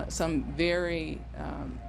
some very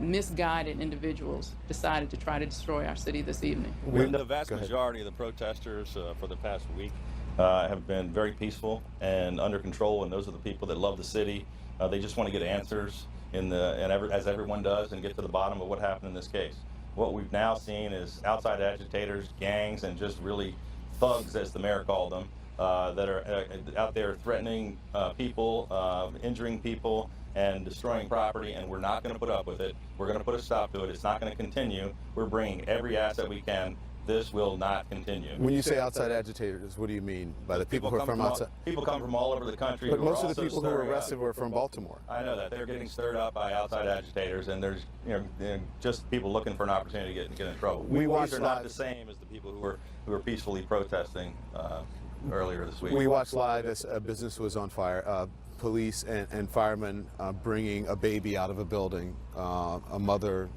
misguided individuals decided to try to destroy our city this evening. The vast majority of the protesters for the past week have been very peaceful and under control, and those are the people that love the city. They just want to get answers as everyone does, and get to the bottom of what happened in this case. What we've now seen is outside agitators, gangs, and just really thugs, as the mayor called them, that are out there threatening people, injuring people, and destroying property, and we're not going to put up with it. We're going to put a stop to it. It's not going to continue. We're bringing every asset we can. This will not continue. When you say outside agitators, what do you mean by the people who are from outside? People come from all over the country. But most of the people who were arrested were from Baltimore. I know that. They're getting stirred up by outside agitators, and there's just people looking for an opportunity to get in trouble. These are not the same as the people who were peacefully protesting earlier this week. We watched live as a business was on fire. Police and firemen bringing a baby out of a building, a mother,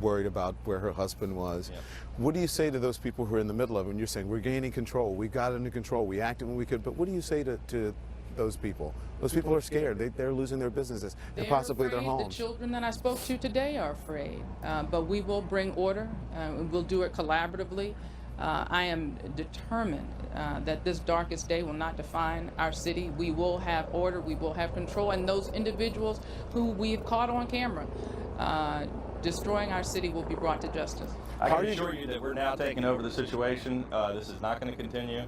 worried about where her husband was. Yeah. What do you say to those people who are in the middle of it when you're saying, we're gaining control, we got it under control, we acted when we could, but what do you say to those people? Those people are scared. They're losing their businesses and possibly their homes. The children that I spoke to today are afraid, but we will bring order. We'll do it collaboratively. I am determined that this darkest day will not define our city. We will have order, we will have control, and those individuals who we've caught on camera destroying our city will be brought to justice. I can assure you that we're now taking over the situation. This is not going to continue.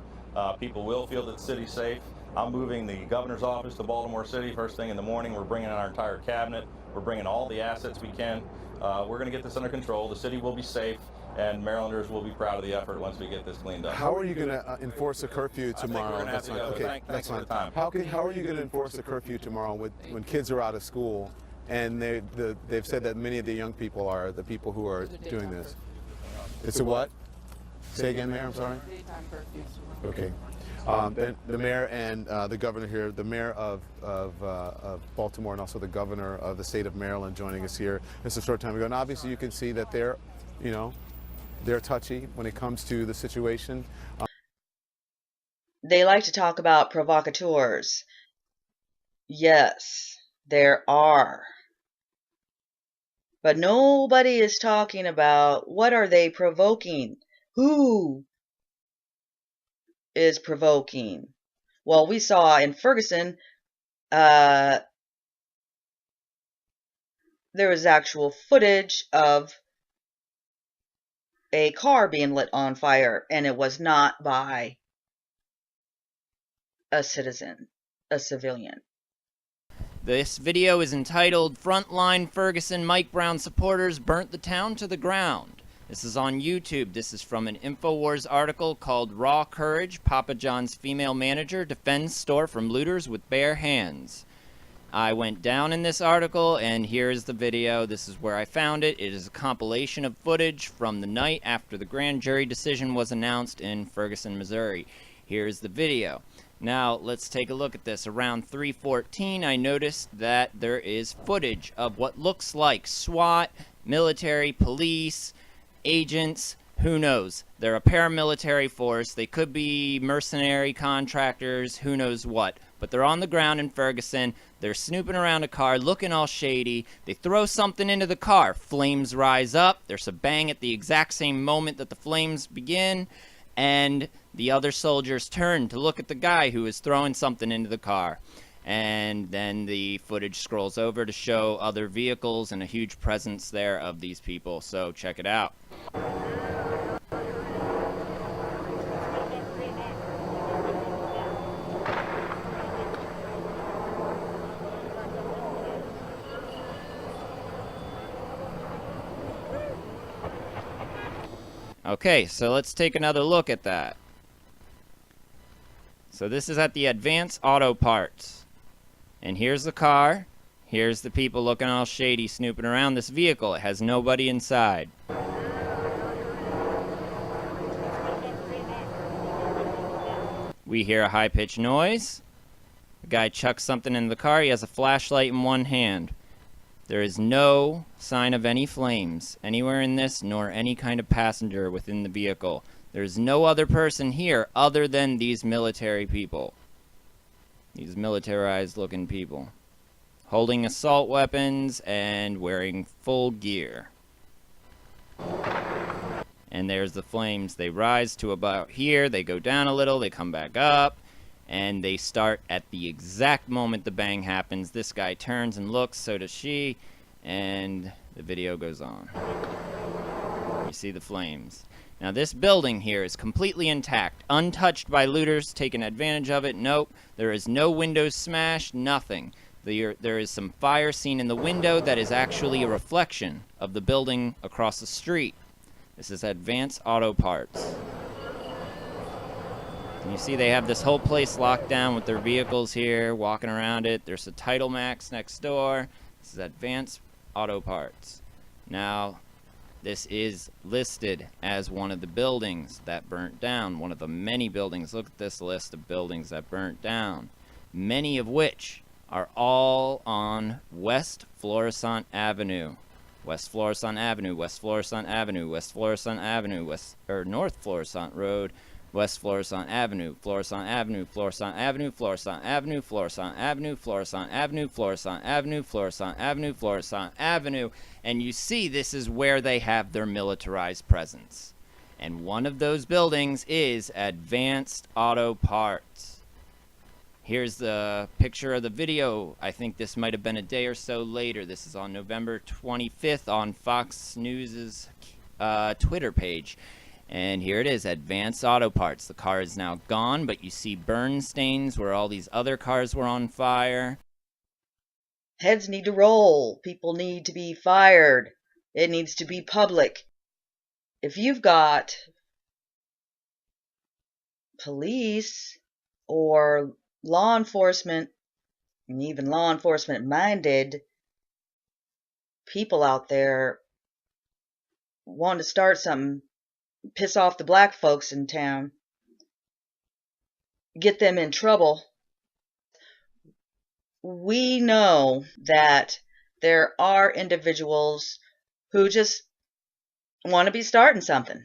People will feel that the city's safe. I'm moving the governor's office to Baltimore City first thing in the morning. We're bringing in our entire cabinet. We're bringing all the assets we can. We're going to get this under control. The city will be safe, and Marylanders will be proud of the effort once we get this cleaned up. How are you going to enforce a curfew tomorrow? I think we're going to have to go. Thanks for the time. How are you going to enforce a curfew tomorrow when kids are out of school, and they've said that many of the young people are the people who are doing this? It's a what? Say again, Mayor, I'm sorry? Daytime curfew. Okay. Then the mayor and the governor here, the mayor of Baltimore and also the governor of the state of Maryland joining us here just a short time ago. And obviously you can see that they're touchy when it comes to the situation. They like to talk about provocateurs. Yes, there are. But nobody is talking about what are they provoking? Who is provoking? Well, we saw in Ferguson, there was actual footage of a car being lit on fire, and it was not by a citizen, a civilian. This video is entitled Frontline Ferguson Mike Brown Supporters Burnt the Town to the Ground. This is on YouTube. This is from an InfoWars article called Raw Courage, Papa John's female manager defends store from looters with bare hands. I went down in this article, and here's the video. This is where I found it. It is a compilation of footage from the night after the grand jury decision was announced in Ferguson, Missouri. Here's the video. Now, let's take a look at this. Around 3:14, I noticed that there is footage of what looks like SWAT, military, police, agents, who knows? They're a paramilitary force. They could be mercenary contractors, who knows what. But they're on the ground in Ferguson. They're snooping around a car, looking all shady. They throw something into the car. Flames rise up. There's a bang at the exact same moment that the flames begin. And the other soldiers turn to look at the guy who is throwing something into the car. And then the footage scrolls over to show other vehicles and a huge presence there of these people. So check it out. Okay, so let's take another look at that. So this is at the Advance Auto Parts. And here's the car. Here's the people looking all shady, snooping around this vehicle. It has nobody inside. We hear a high-pitched noise. The guy chucks something in the car. He has a flashlight in one hand. There is no sign of any flames anywhere in this, nor any kind of passenger within the vehicle. There's no other person here other than these military people. These militarized looking people. holding assault weapons and wearing full gear. And there's the flames. They rise to about here, they go down a little, they come back up, and they start at the exact moment the bang happens. This guy turns and looks, so does she, and the video goes on. You see the flames. Now this building here is completely intact, untouched by looters taking advantage of it. Nope, there is no windows smashed, nothing. There is some fire seen in the window that is actually a reflection of the building across the street. This is Advance Auto Parts. And you see they have this whole place locked down with their vehicles here, walking around it. There's a Title Max next door. This is Advance Auto Parts. Now, this is listed as one of the buildings that burnt down, one of the many buildings. Look at this list of buildings that burnt down, many of which are all on West Florissant Avenue. West Florissant Avenue, West Florissant Avenue, West Florissant Avenue, North Florissant Road, West Florissant Avenue, Florissant Avenue, Florissant Avenue, Florissant Avenue, Florissant Avenue, Florissant Avenue, Florissant Avenue, Florissant Avenue, Florissant Avenue. And you see this is where they have their militarized presence. And one of those buildings is Advanced Auto Parts. Here's the picture of the video. I think this might have been a day or so later. This is on November 25th on Fox News's Twitter page. And here it is, Advanced Auto Parts. The car is now gone, but you see burn stains where all these other cars were on fire. Heads need to roll. People need to be fired. It needs to be public. If you've got police or law enforcement, and even law enforcement minded people out there want to start something, piss off the black folks in town, get them in trouble, we know that there are individuals who just want to be starting something.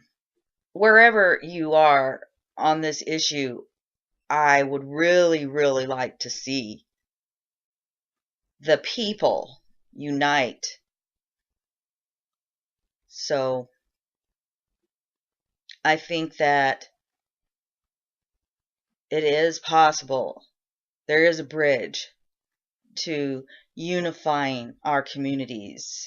Wherever you are on this issue, I would really, really like to see the people unite. So I think that it is possible. There is a bridge to unifying our communities.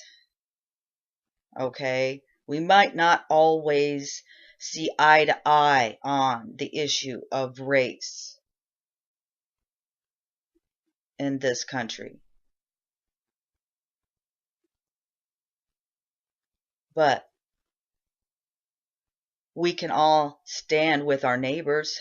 Okay? We might not always see eye to eye on the issue of race in this country. But we can all stand with our neighbors.